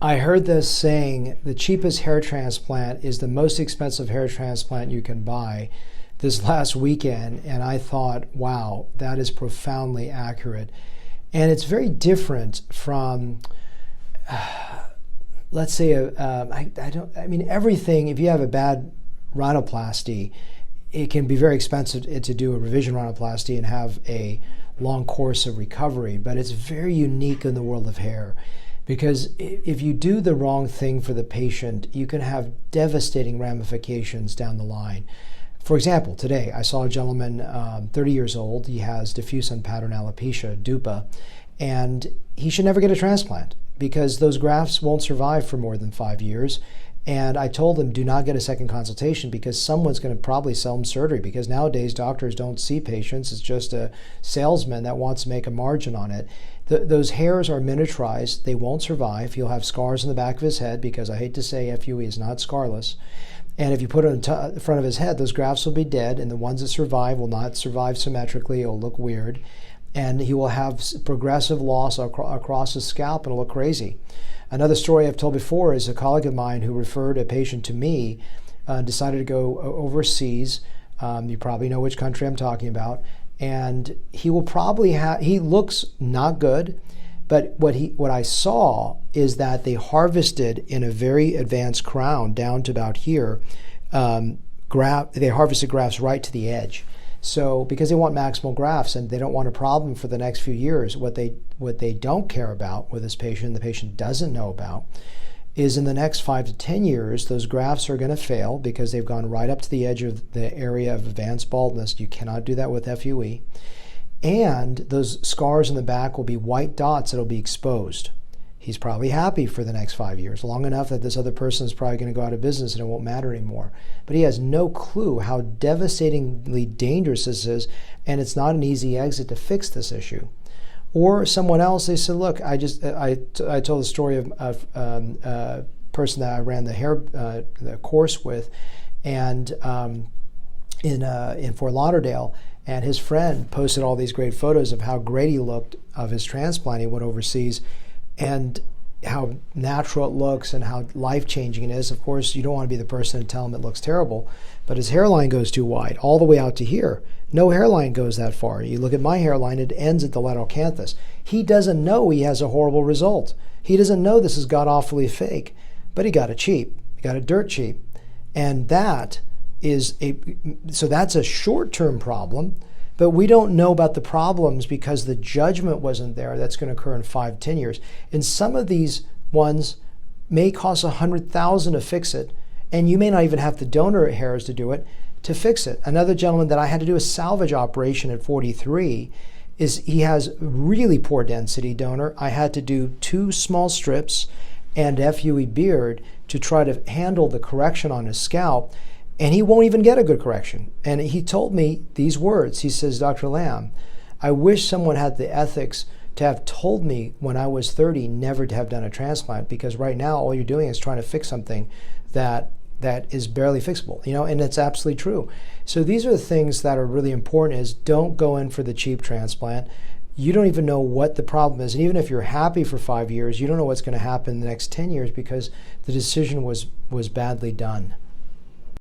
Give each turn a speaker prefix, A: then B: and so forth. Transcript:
A: I heard this saying, the cheapest hair transplant is the most expensive hair transplant you can buy this last weekend, and I thought, wow, that is profoundly accurate. And it's very different from, let's say, everything, if you have a bad rhinoplasty, it can be very expensive to do a revision rhinoplasty and have a long course of recovery, but it's very unique in the world of hair. Because if you do the wrong thing for the patient, you can have devastating ramifications down the line. For example, today I saw a gentleman, 30 years old. He has diffuse unpatterned alopecia, DUPA, and he should never get a transplant because those grafts won't survive for more than 5 years. And I told him, do not get a second consultation because someone's going to probably sell him surgery, because nowadays doctors don't see patients. It's just a salesman that wants to make a margin on it. Those hairs are miniaturized. They won't survive. He'll have scars in the back of his head because I hate to say FUE is not scarless. And if you put it in front of his head, those grafts will be dead, and the ones that survive will not survive symmetrically. It'll look weird. And he will have progressive loss across his scalp, and it'll look crazy. Another story I've told before is a colleague of mine who referred a patient to me, decided to go overseas. You probably know which country I'm talking about. And he will probably he looks not good, but what I saw is that they harvested in a very advanced crown down to about here. They harvested grafts right to the edge. So because they want maximal grafts and they don't want a problem for the next few years, what they don't care about with this patient, the patient doesn't know about, is in the next 5 to 10 years, those grafts are going to fail because they've gone right up to the edge of the area of advanced baldness. You cannot do that with FUE. And those scars in the back will be white dots that will be exposed. He's probably happy for the next 5 years, long enough that this other person is probably going to go out of business and it won't matter anymore. But he has no clue how devastatingly dangerous this is, and it's not an easy exit to fix this issue. Or someone else, they said, look, I told the story of a person that I ran the course with, and in Fort Lauderdale, and his friend posted all these great photos of how great he looked of his transplant. He went overseas, and how natural it looks and how life-changing it is. Of course, you don't want to be the person to tell him it looks terrible, but his hairline goes too wide, all the way out to here. No hairline goes that far. You look at my hairline, it ends at the lateral canthus. He doesn't know he has a horrible result. He doesn't know this is god-awfully fake, but he got it cheap. He got it dirt cheap. And that is that's a short-term problem, but we don't know about the problems because the judgment wasn't there. That's going to occur in 5, 10 years. And some of these ones may cost $100,000 to fix it, and you may not even have the donor hairs to do it to fix it. Another gentleman that I had to do a salvage operation at 43 he has really poor density donor. I had to do 2 small strips and FUE beard to try to handle the correction on his scalp, and he won't even get a good correction. And he told me these words. He says, Dr. Lamb, I wish someone had the ethics to have told me when I was 30 never to have done a transplant, because right now all you're doing is trying to fix something that is barely fixable, and it's absolutely true. So these are the things that are really important, is don't go in for the cheap transplant. You don't even know what the problem is. And even if you're happy for 5 years, you don't know what's going to happen in the next 10 years because the decision was badly done.